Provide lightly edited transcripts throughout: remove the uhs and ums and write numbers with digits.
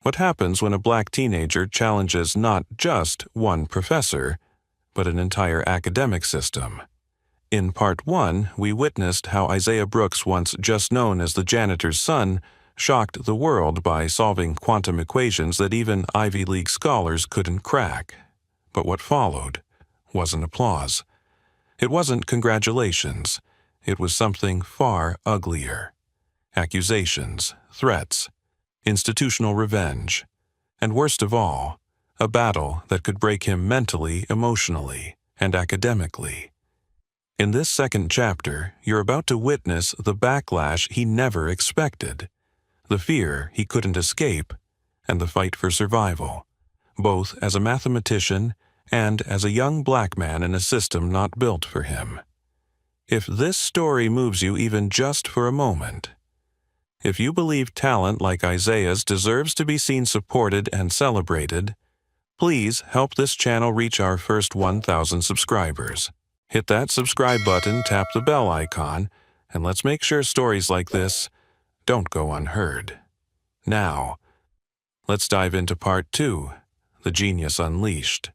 What happens when a black teenager challenges not just one professor, but an entire academic system? In Part 1, we witnessed how Isaiah Brooks, once just known as the janitor's son, shocked the world by solving quantum equations that even Ivy League scholars couldn't crack. But what followed wasn't applause. It wasn't congratulations. It was something far uglier. Accusations, threats, institutional revenge, and worst of all, a battle that could break him mentally, emotionally, and academically. In this second chapter, you're about to witness the backlash he never expected, the fear he couldn't escape, and the fight for survival, both as a mathematician and as a young black man in a system not built for him. If this story moves you even just for a moment, if you believe talent like Isaiah's deserves to be seen supported and celebrated, please help this channel reach our first 1,000 subscribers. Hit that subscribe button, tap the bell icon, and let's make sure stories like this don't go unheard. Now, let's dive into Part 2, The Genius Unleashed.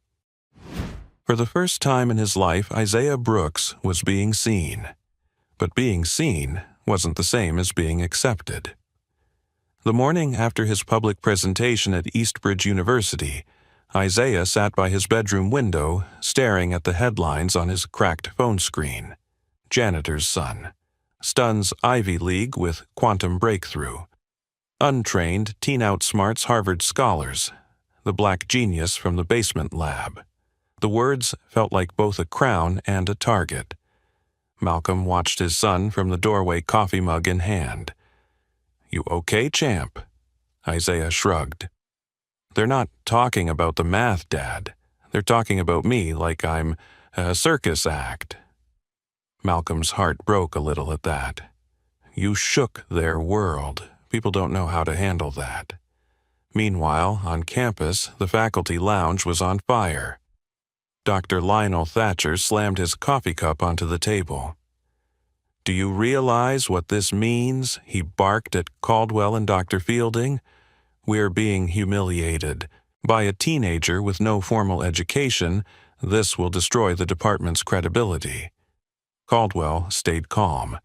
For the first time in his life, Isaiah Brooks was being seen. But being seen wasn't the same as being accepted. The morning after his public presentation at Eastbridge University, Isaiah sat by his bedroom window, staring at the headlines on his cracked phone screen. Janitor's son. Stuns Ivy League with quantum breakthrough. Untrained teen outsmarts Harvard scholars. The black genius from the basement lab. The words felt like both a crown and a target. Malcolm watched his son from the doorway, coffee mug in hand. "You okay, champ?" Isaiah shrugged. "They're not talking about the math, Dad. They're talking about me like I'm a circus act." Malcolm's heart broke a little at that. You shook their world. People don't know how to handle that. Meanwhile, on campus, the faculty lounge was on fire. Dr. Lionel Thatcher slammed his coffee cup onto the table. "Do you realize what this means?" he barked at Caldwell and Dr. Fielding. "We're being humiliated. By a teenager with no formal education, this will destroy the department's credibility." Caldwell stayed calm.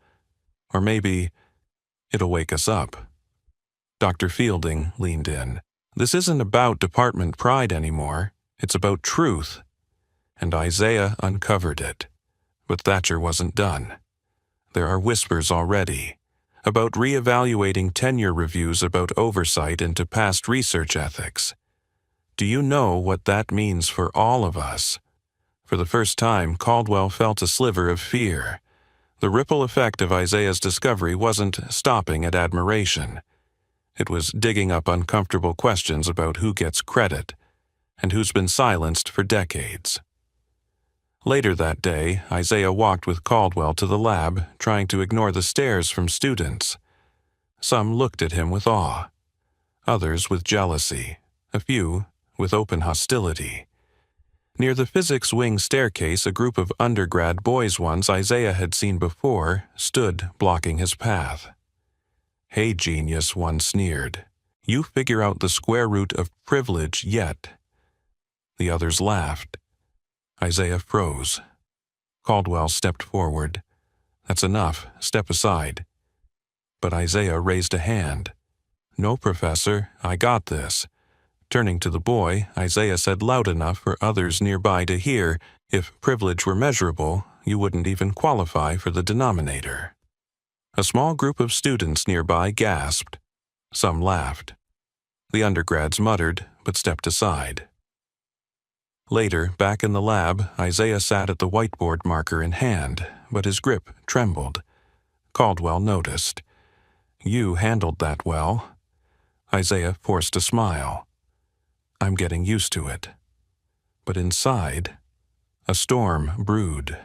"Or maybe it'll wake us up." Dr. Fielding leaned in. "This isn't about department pride anymore. It's about truth." And Isaiah uncovered it. But Thatcher wasn't done. There are whispers already about reevaluating tenure reviews, about oversight into past research ethics. Do you know what that means for all of us? For the first time, Caldwell felt a sliver of fear. The ripple effect of Isaiah's discovery wasn't stopping at admiration. It was digging up uncomfortable questions about who gets credit and who's been silenced for decades. Later that day, Isaiah walked with Caldwell to the lab, trying to ignore the stares from students. Some looked at him with awe, others with jealousy, a few with open hostility. Near the physics wing staircase, a group of undergrad boys ones Isaiah had seen before stood blocking his path. "Hey, genius," one sneered. "You figure out the square root of privilege yet." The others laughed. Isaiah froze. Caldwell stepped forward. "That's enough. Step aside." But Isaiah raised a hand. "No, Professor, I got this." Turning to the boy, Isaiah said loud enough for others nearby to hear, "If privilege were measurable, you wouldn't even qualify for the denominator." A small group of students nearby gasped. Some laughed. The undergrads muttered, but stepped aside. Later, back in the lab, Isaiah sat at the whiteboard, marker in hand, but his grip trembled. Caldwell noticed. "You handled that well." Isaiah forced a smile. "I'm getting used to it." But inside, a storm brewed.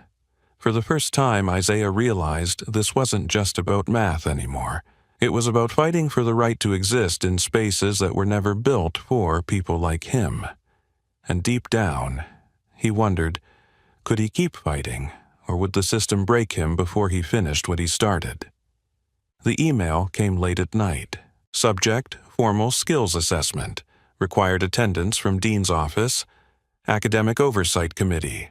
For the first time, Isaiah realized this wasn't just about math anymore. It was about fighting for the right to exist in spaces that were never built for people like him. And deep down, he wondered, could he keep fighting, or would the system break him before he finished what he started? The email came late at night. Subject, formal skills assessment. Required attendance from Dean's office. Academic Oversight Committee.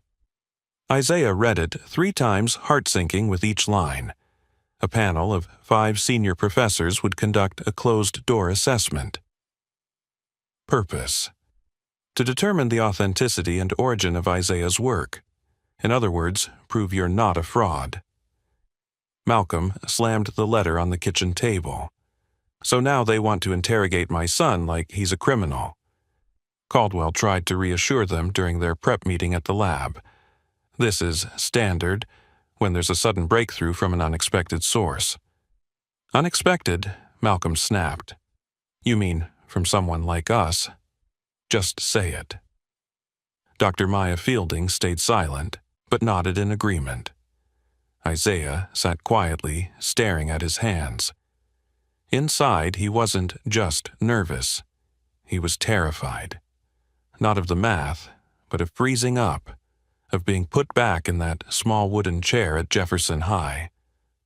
Isaiah read it 3 times, heart-sinking with each line. A panel of 5 senior professors would conduct a closed-door assessment. Purpose: to determine the authenticity and origin of Isaiah's work. In other words, prove you're not a fraud. Malcolm slammed the letter on the kitchen table. So now they want to interrogate my son like he's a criminal. Caldwell tried to reassure them during their prep meeting at the lab. This is standard when there's a sudden breakthrough from an unexpected source. Unexpected, Malcolm snapped. You mean from someone like us? Just say it. Dr. Maya Fielding stayed silent, but nodded in agreement. Isaiah sat quietly, staring at his hands. Inside, he wasn't just nervous. He was terrified. Not of the math, but of freezing up, of being put back in that small wooden chair at Jefferson High,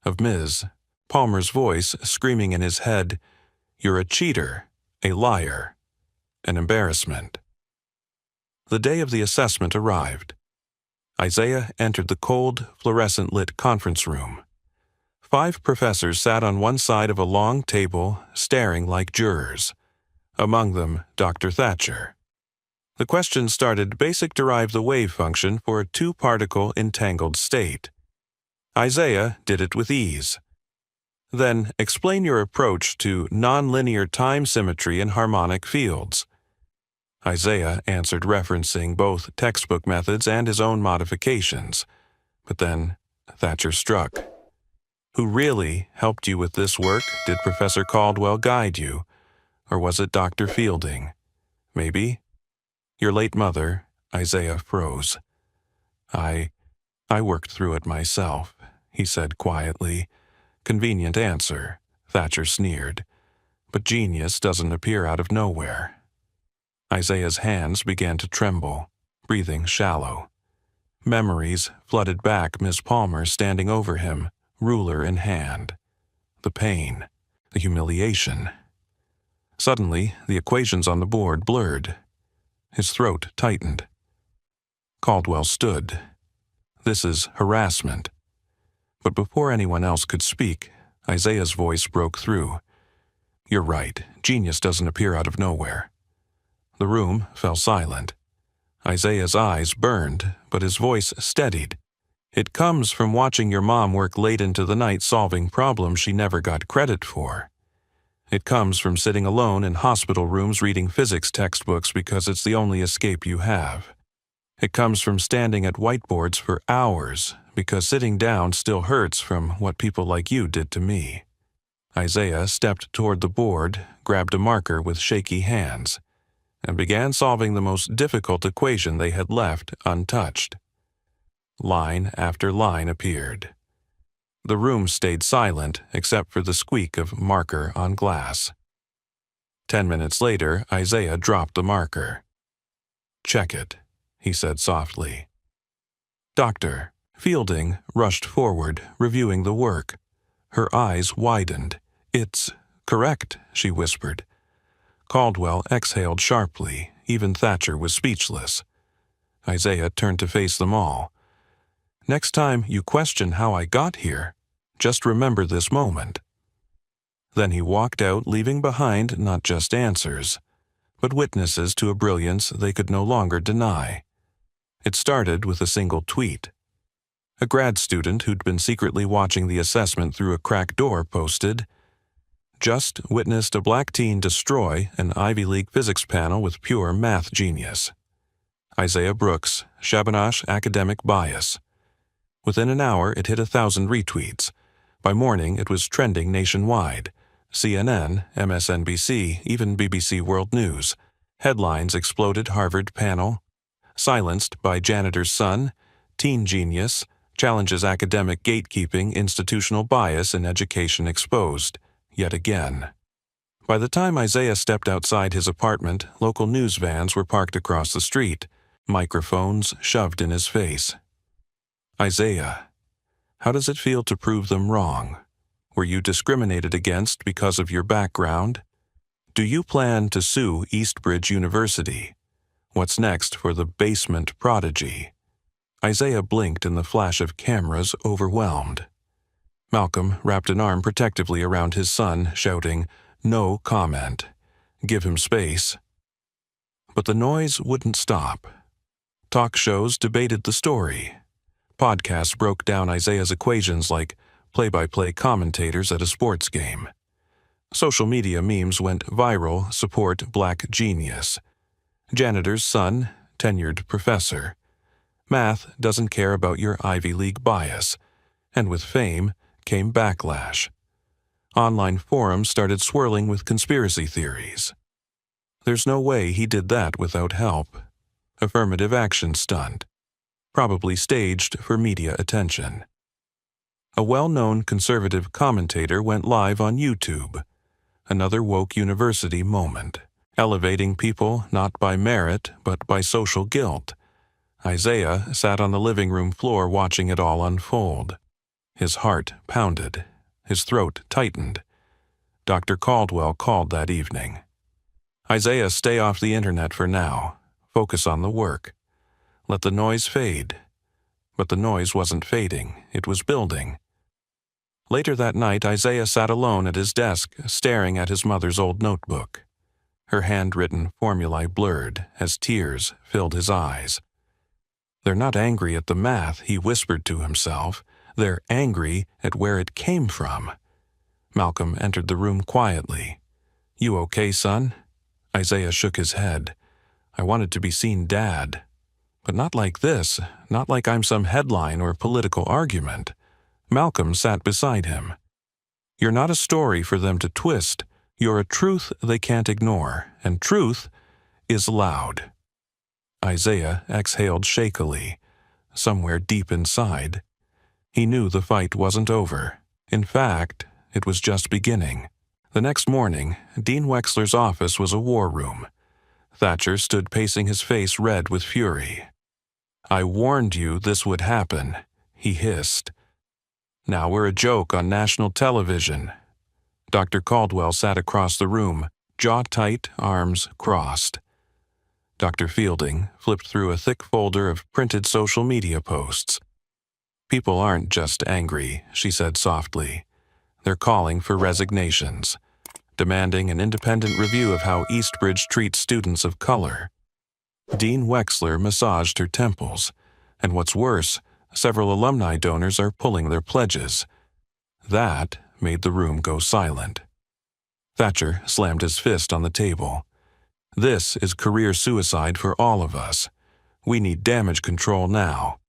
of Ms. Palmer's voice screaming in his head, "You're a cheater, a liar, an embarrassment." The day of the assessment arrived. Isaiah entered the cold, fluorescent-lit conference room. 5 professors sat on one side of a long table, staring like jurors. Among them, Dr. Thatcher. The question started: basic derive the wave function for a 2-particle entangled state. Isaiah did it with ease. Then, explain your approach to nonlinear time symmetry in harmonic fields. Isaiah answered referencing both textbook methods and his own modifications. But then, Thatcher struck. Who really helped you with this work? Did Professor Caldwell guide you? Or was it Dr. Fielding? Maybe? Your late mother, Isaiah froze. I worked through it myself, he said quietly. Convenient answer, Thatcher sneered. But genius doesn't appear out of nowhere. Isaiah's hands began to tremble, breathing shallow. Memories flooded back, Miss Palmer standing over him, ruler in hand. The pain, the humiliation. Suddenly, the equations on the board blurred. His throat tightened. Caldwell stood. This is harassment. But before anyone else could speak, Isaiah's voice broke through. You're right, genius doesn't appear out of nowhere. The room fell silent. Isaiah's eyes burned, but his voice steadied. It comes from watching your mom work late into the night solving problems she never got credit for. It comes from sitting alone in hospital rooms reading physics textbooks because it's the only escape you have. It comes from standing at whiteboards for hours because sitting down still hurts from what people like you did to me. Isaiah stepped toward the board, grabbed a marker with shaky hands, and began solving the most difficult equation they had left untouched. Line after line appeared. The room stayed silent except for the squeak of marker on glass. 10 minutes later, Isaiah dropped the marker. Check it, he said softly. Dr. Fielding rushed forward, reviewing the work. Her eyes widened. It's correct, she whispered. Caldwell exhaled sharply. Even Thatcher was speechless. Isaiah turned to face them all. Next time you question how I got here, just remember this moment. Then he walked out, leaving behind not just answers, but witnesses to a brilliance they could no longer deny. It started with a single tweet. A grad student who'd been secretly watching the assessment through a cracked door posted, "Just witnessed a black teen destroy an Ivy League physics panel with pure math genius. Isaiah Brooks, Shabanash academic bias." Within an hour, it hit 1,000 retweets. By morning, it was trending nationwide. CNN, MSNBC, even BBC World News. Headlines exploded: Harvard panel, silenced by janitor's son, teen genius, challenges academic gatekeeping, institutional bias in education exposed. Yet again. By the time Isaiah stepped outside his apartment, local news vans were parked across the street, microphones shoved in his face. Isaiah, how does it feel to prove them wrong? Were you discriminated against because of your background, Do you plan to sue Eastbridge University? What's next for the basement prodigy? Isaiah blinked in the flash of cameras, overwhelmed. Malcolm wrapped an arm protectively around his son, shouting, "No comment. Give him space." But the noise wouldn't stop. Talk shows debated the story. Podcasts broke down Isaiah's equations like play-by-play commentators at a sports game. Social media memes went viral, support black genius. Janitor's son, tenured professor. Math doesn't care about your Ivy League bias. And with fame came backlash. Online forums started swirling with conspiracy theories. There's no way he did that without help. Affirmative action stunt. Probably staged for media attention. A well-known conservative commentator went live on YouTube. Another woke university moment. Elevating people not by merit, but by social guilt. Isaiah sat on the living room floor watching it all unfold. His heart pounded. His throat tightened. Dr. Caldwell called that evening. Isaiah, stay off the internet for now. Focus on the work. Let the noise fade. But the noise wasn't fading. It was building. Later that night, Isaiah sat alone at his desk, staring at his mother's old notebook. Her handwritten formulae blurred as tears filled his eyes. They're not angry at the math, he whispered to himself. They're angry at where it came from. Malcolm entered the room quietly. You okay, son? Isaiah shook his head. I wanted to be seen dad. But not like this, not like I'm some headline or political argument. Malcolm sat beside him. You're not a story for them to twist. You're a truth they can't ignore, and truth is loud. Isaiah exhaled shakily. Somewhere deep inside, he knew the fight wasn't over. In fact, it was just beginning. The next morning, Dean Wexler's office was a war room. Thatcher stood pacing, his face red with fury. I warned you this would happen, he hissed. Now we're a joke on national television. Dr. Caldwell sat across the room, jaw tight, arms crossed. Dr. Fielding flipped through a thick folder of printed social media posts. People aren't just angry, she said softly. They're calling for resignations, demanding an independent review of how Eastbridge treats students of color. Dean Wexler massaged her temples, and what's worse, several alumni donors are pulling their pledges. That made the room go silent. Thatcher slammed his fist on the table. This is career suicide for all of us. We need damage control now.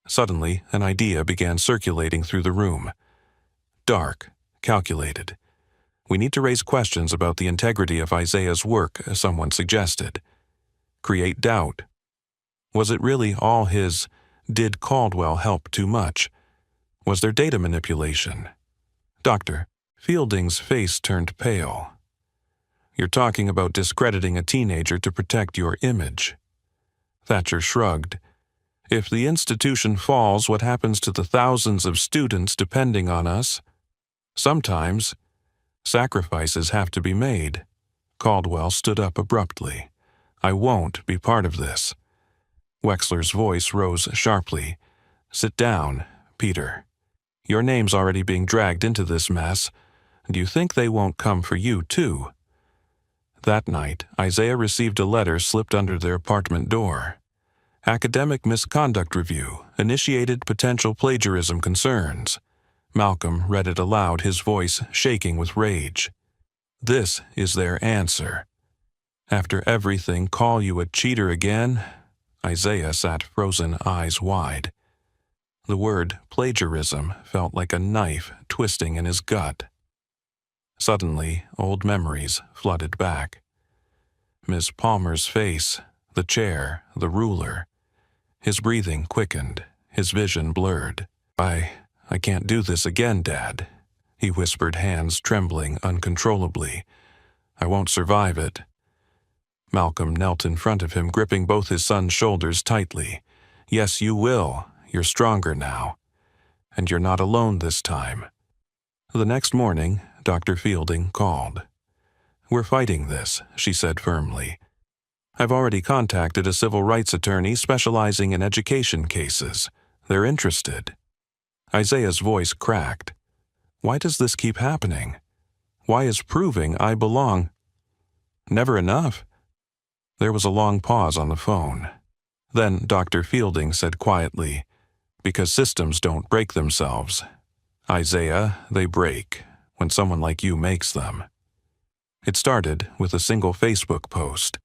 Suddenly, an idea began circulating through the room. Dark, calculated. We need to raise questions about the integrity of Isaiah's work, someone suggested. Create doubt. Was it really all his? Did Caldwell help too much? Was there data manipulation? Dr. Fielding's face turned pale. You're talking about discrediting a teenager to protect your image. Thatcher shrugged. If the institution falls, what happens to the thousands of students depending on us? Sometimes, sacrifices have to be made. Caldwell stood up abruptly. I won't be part of this. Wexler's voice rose sharply. Sit down, Peter. Your name's already being dragged into this mess. Do you think they won't come for you, too? That night, Isaiah received a letter slipped under their apartment door. Academic misconduct review, initiated potential plagiarism concerns. Malcolm read it aloud, his voice shaking with rage. This is their answer. After everything, call you a cheater again? Isaiah sat frozen, eyes wide. The word plagiarism felt like a knife twisting in his gut. Suddenly, old memories flooded back. Miss Palmer's face, the chair, the ruler. His breathing quickened, his vision blurred. I can't do this again, Dad, he whispered, hands trembling uncontrollably. I won't survive it. Malcolm knelt in front of him, gripping both his son's shoulders tightly. Yes, you will. You're stronger now. And you're not alone this time. The next morning, Dr. Fielding called. We're fighting this, she said firmly. I've already contacted a civil rights attorney specializing in education cases. They're interested. Isaiah's voice cracked. Why does this keep happening? Why is proving I belong never enough? There was a long pause on the phone. Then Dr. Fielding said quietly, because systems don't break themselves. Isaiah, they break when someone like you makes them. It started with a single Facebook post.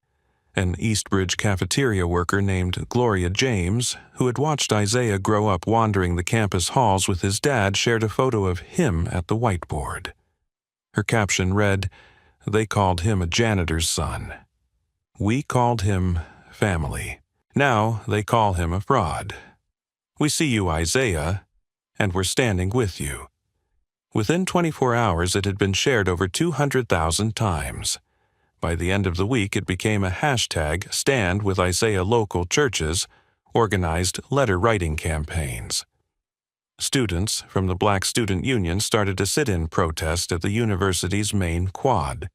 An Eastbridge cafeteria worker named Gloria James, who had watched Isaiah grow up wandering the campus halls with his dad, shared a photo of him at the whiteboard. Her caption read, "They called him a janitor's son. We called him family. Now they call him a fraud. We see you, Isaiah, and we're standing with you." Within 24 hours, it had been shared over 200,000 times. By the end of the week, it became a hashtag Stand with Isaiah. Local churches organized letter-writing campaigns. Students from the Black Student Union started a sit-in protest at the university's main quad.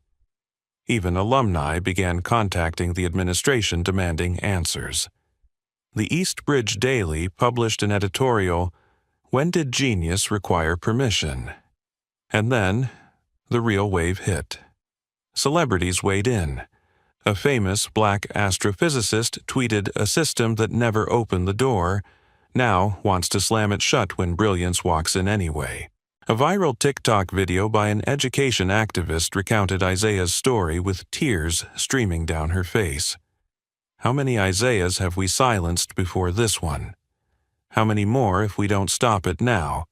Even alumni began contacting the administration demanding answers. The Eastbridge Daily published an editorial, "When did genius require permission?" And then, the real wave hit. Celebrities weighed in. A famous black astrophysicist tweeted, "A system that never opened the door now wants to slam it shut when brilliance walks in anyway." A viral TikTok video by an education activist recounted Isaiah's story with tears streaming down her face. How many Isaiahs have we silenced before this one? How many more if we don't stop it now?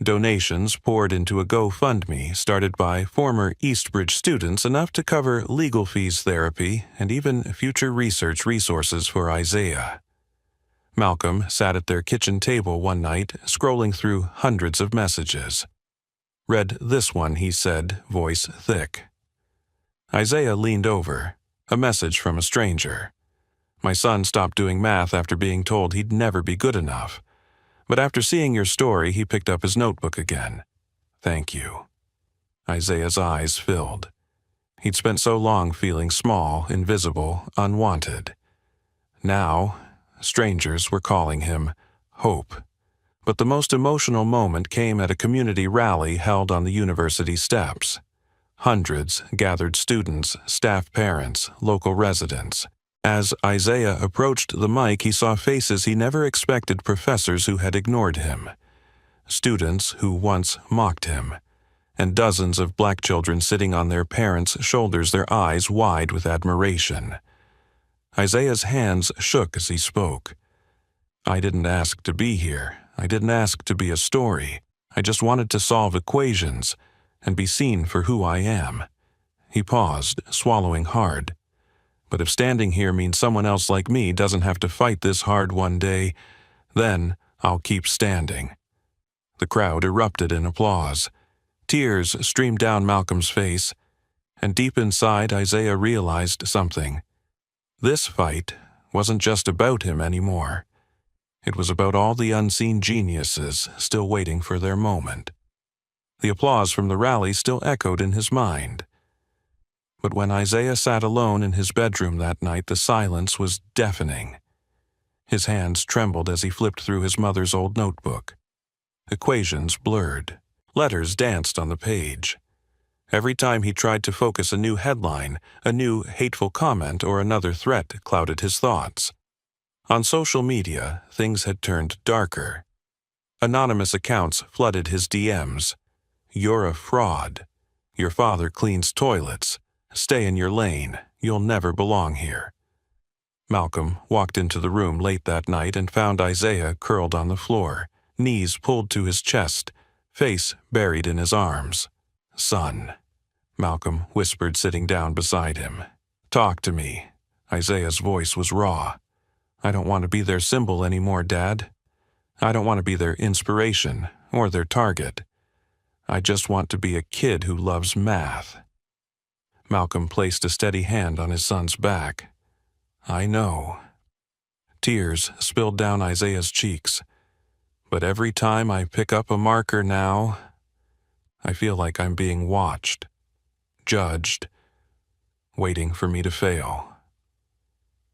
Donations poured into a GoFundMe started by former Eastbridge students, enough to cover legal fees, therapy, and even future research resources for Isaiah. Malcolm sat at their kitchen table one night, scrolling through hundreds of messages. "Read this one," he said, voice thick. Isaiah leaned over. A message from a stranger. "My son stopped doing math after being told he'd never be good enough. But after seeing your story, he picked up his notebook again. Thank you." Isaiah's eyes filled. He'd spent so long feeling small, invisible, unwanted. Now, strangers were calling him hope. But the most emotional moment came at a community rally held on the university steps. Hundreds gathered: students, staff, parents, local residents. As Isaiah approached the mic, he saw faces he never expected: professors who had ignored him, students who once mocked him, and dozens of black children sitting on their parents' shoulders, their eyes wide with admiration. Isaiah's hands shook as he spoke. "I didn't ask to be here. I didn't ask to be a story. I just wanted to solve equations and be seen for who I am." He paused, swallowing hard. "But if standing here means someone else like me doesn't have to fight this hard one day, then I'll keep standing." The crowd erupted in applause. Tears streamed down Malcolm's face, and deep inside Isaiah realized something. This fight wasn't just about him anymore. It was about all the unseen geniuses still waiting for their moment. The applause from the rally still echoed in his mind. But when Isaiah sat alone in his bedroom that night, the silence was deafening. His hands trembled as he flipped through his mother's old notebook. Equations blurred. Letters danced on the page. Every time he tried to focus, a new headline, a new hateful comment, or another threat clouded his thoughts. On social media, things had turned darker. Anonymous accounts flooded his DMs. "You're a fraud. Your father cleans toilets. Stay in your lane. You'll never belong here." Malcolm walked into the room late that night and found Isaiah curled on the floor, knees pulled to his chest, face buried in his arms. "Son," Malcolm whispered, sitting down beside him. "Talk to me." Isaiah's voice was raw. "I don't want to be their symbol anymore, Dad. I don't want to be their inspiration or their target. I just want to be a kid who loves math." Malcolm placed a steady hand on his son's back. "I know." Tears spilled down Isaiah's cheeks. "But every time I pick up a marker now, I feel like I'm being watched, judged, waiting for me to fail.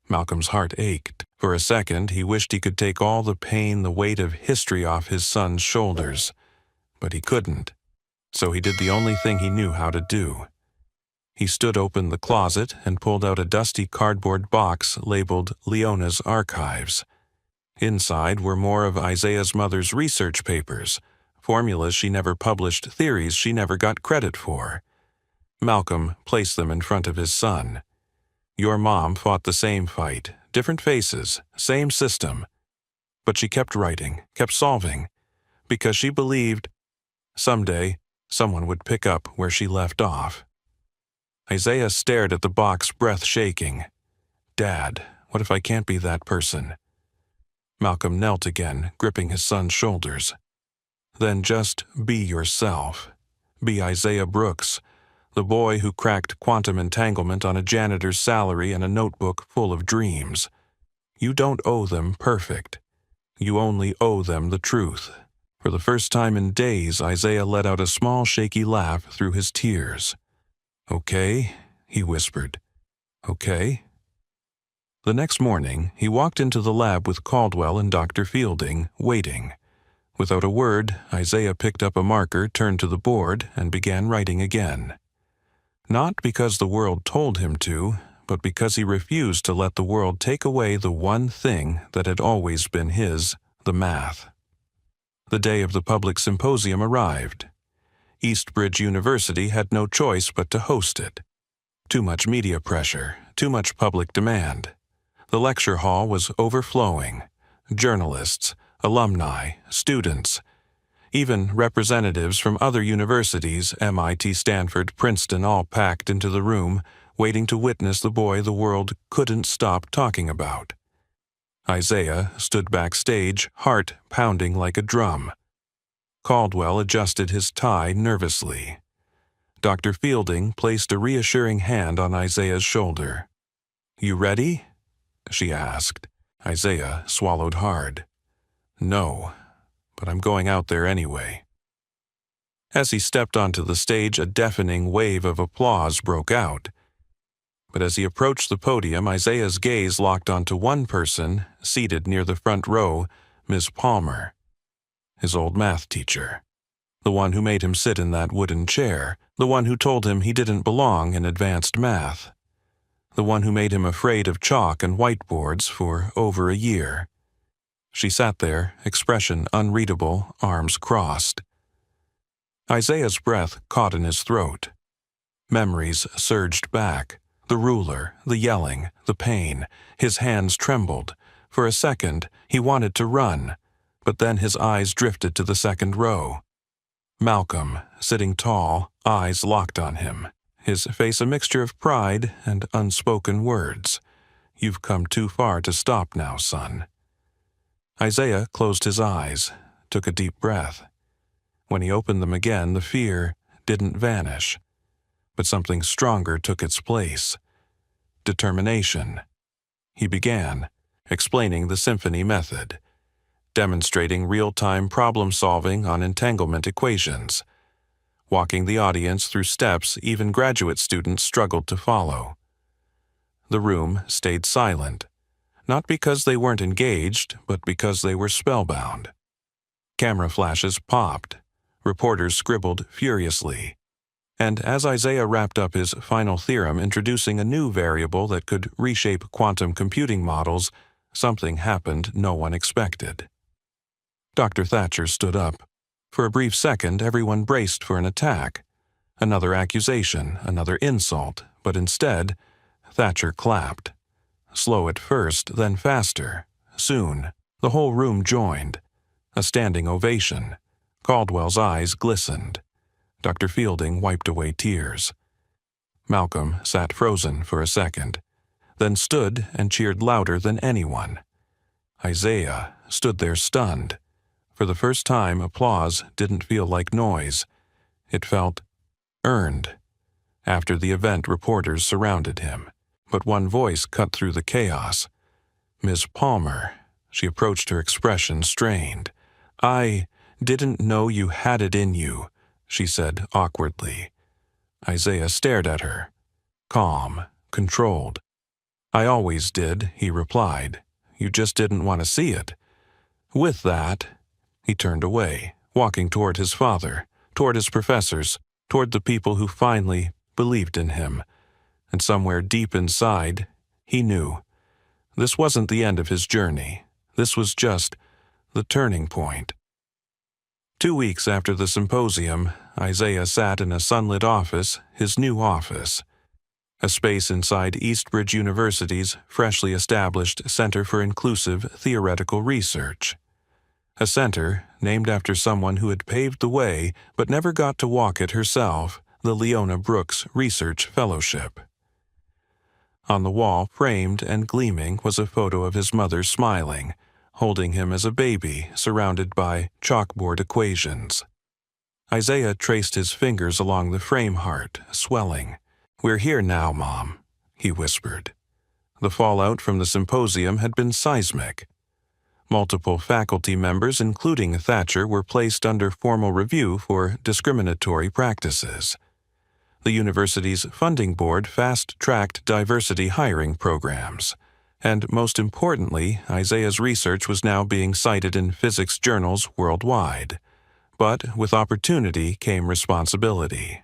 Malcolm's heart ached. For a second, he wished he could take all the pain, the weight of history off his son's shoulders. But he couldn't. So he did the only thing he knew how to do. He stood open the closet and pulled out a dusty cardboard box labeled Leona's Archives. Inside were more of Isaiah's mother's research papers, formulas she never published, theories she never got credit for. Malcolm placed them in front of his son. Your mom fought the same fight, different faces, same system. But she kept writing, kept solving, because she believed someday someone would pick up where she left off. Isaiah stared at the box, breath shaking. Dad, what if I can't be that person? Malcolm knelt again, gripping his son's shoulders. Then just be yourself. Be Isaiah Brooks, the boy who cracked quantum entanglement on a janitor's salary and a notebook full of dreams. You don't owe them perfect. You only owe them the truth. For the first time in days, Isaiah let out a small shaky laugh through his tears. Okay, he whispered. Okay. The next morning, he walked into the lab with Caldwell and Dr. Fielding, waiting. Without a word, Isaiah picked up a marker, turned to the board, and began writing again. Not because the world told him to, but because he refused to let the world take away the one thing that had always been his, the math. The day of the public symposium arrived. Eastbridge University had no choice but to host it. Too much media pressure, too much public demand. The lecture hall was overflowing. Journalists, alumni, students, even representatives from other universities, MIT, Stanford, Princeton, all packed into the room, waiting to witness the boy the world couldn't stop talking about. Isaiah stood backstage, heart pounding like a drum. Caldwell adjusted his tie nervously. Dr. Fielding placed a reassuring hand on Isaiah's shoulder. You ready? She asked. Isaiah swallowed hard. No, but I'm going out there anyway. As he stepped onto the stage, a deafening wave of applause broke out. But as he approached the podium, Isaiah's gaze locked onto one person, seated near the front row, Miss Palmer, his old math teacher. The one who made him sit in that wooden chair, the one who told him he didn't belong in advanced math. The one who made him afraid of chalk and whiteboards for over a year. She sat there, expression unreadable, arms crossed. Isaiah's breath caught in his throat. Memories surged back. The ruler, the yelling, the pain. His hands trembled. For a second, he wanted to run, but then his eyes drifted to the second row. Malcolm, sitting tall, eyes locked on him. His face a mixture of pride and unspoken words. You've come too far to stop now, son. Isaiah closed his eyes, took a deep breath. When he opened them again, the fear didn't vanish, but something stronger took its place. Determination. He began, explaining the symphony method, demonstrating real-time problem-solving on entanglement equations, walking the audience through steps even graduate students struggled to follow. The room stayed silent, not because they weren't engaged, but because they were spellbound. Camera flashes popped. Reporters scribbled furiously. And as Isaiah wrapped up his final theorem introducing a new variable that could reshape quantum computing models, something happened no one expected. Dr. Thatcher stood up. For a brief second, everyone braced for an attack. Another accusation, another insult, but instead, Thatcher clapped. Slow at first, then faster. Soon, the whole room joined. A standing ovation. Caldwell's eyes glistened. Dr. Fielding wiped away tears. Malcolm sat frozen for a second, then stood and cheered louder than anyone. Isaiah stood there stunned. For the first time, applause didn't feel like noise. It felt earned. After the event, reporters surrounded him, but one voice cut through the chaos. Miss Palmer. She approached, her expression strained. I didn't know you had it in you, she said awkwardly. Isaiah stared at her. calm, controlled. "I always did," he replied. "You just didn't want to see it." With that, he turned away, walking toward his father, toward his professors, toward the people who finally believed in him. And somewhere deep inside, he knew this wasn't the end of his journey. This was just the turning point. 2 weeks after the symposium, Isaiah sat in a sunlit office, his new office, a space inside Eastbridge University's freshly established Center for Inclusive Theoretical Research. A center named after someone who had paved the way but never got to walk it herself, the Leona Brooks Research Fellowship. On the wall, framed and gleaming, was a photo of his mother smiling, holding him as a baby, surrounded by chalkboard equations. Isaiah traced his fingers along the frame, heart swelling. "We're here now, Mom," he whispered. The fallout from the symposium had been seismic. Multiple faculty members, including Thatcher, were placed under formal review for discriminatory practices. The university's funding board fast-tracked diversity hiring programs. And most importantly, Isaiah's research was now being cited in physics journals worldwide. But with opportunity came responsibility.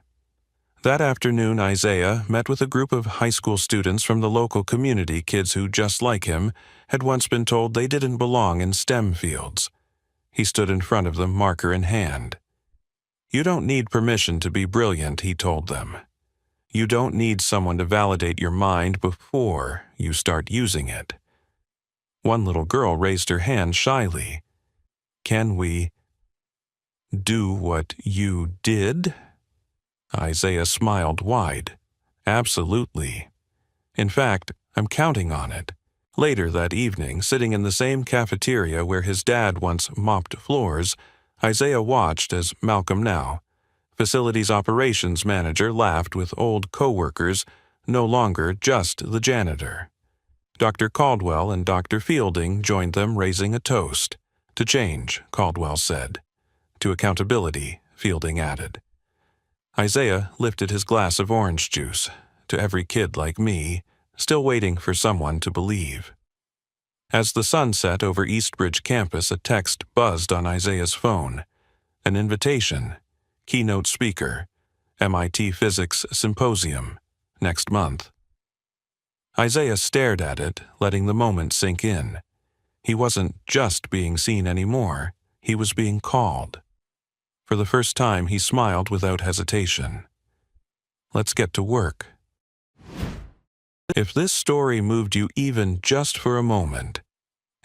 That afternoon, Isaiah met with a group of high school students from the local community, kids who, just like him, had once been told they didn't belong in STEM fields. He stood in front of them, marker in hand. "You don't need permission to be brilliant," he told them. "You don't need someone to validate your mind before you start using it." One little girl raised her hand shyly. "Can we do what you did?" Isaiah smiled wide. "Absolutely. In fact, I'm counting on it." Later that evening, sitting in the same cafeteria where his dad once mopped floors, Isaiah watched as Malcolm Now, facilities operations manager, laughed with old co-workers, no longer just the janitor. Dr. Caldwell and Dr. Fielding joined them, raising a toast. "To change," Caldwell said. "To accountability," Fielding added. Isaiah lifted his glass of orange juice. "To every kid like me, still waiting for someone to believe." As the sun set over Eastbridge campus, a text buzzed on Isaiah's phone. An invitation. Keynote speaker. MIT Physics Symposium. Next month. Isaiah stared at it, letting the moment sink in. He wasn't just being seen anymore. He was being called. For the first time, he smiled without hesitation. "Let's get to work." If this story moved you even just for a moment,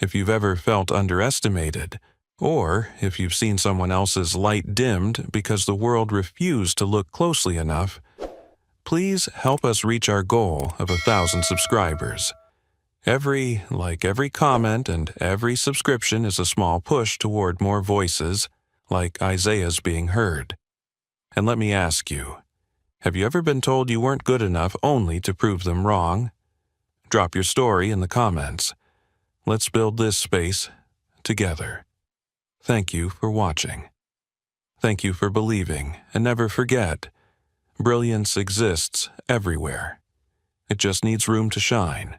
if you've ever felt underestimated, or if you've seen someone else's light dimmed because the world refused to look closely enough, please help us reach our goal of 1,000 subscribers. Every comment and every subscription is a small push toward more voices, like Isaiah's, being heard. And let me ask you, have you ever been told you weren't good enough only to prove them wrong? Drop your story in the comments. Let's build this space together. Thank you for watching. Thank you for believing, and never forget, brilliance exists everywhere. It just needs room to shine.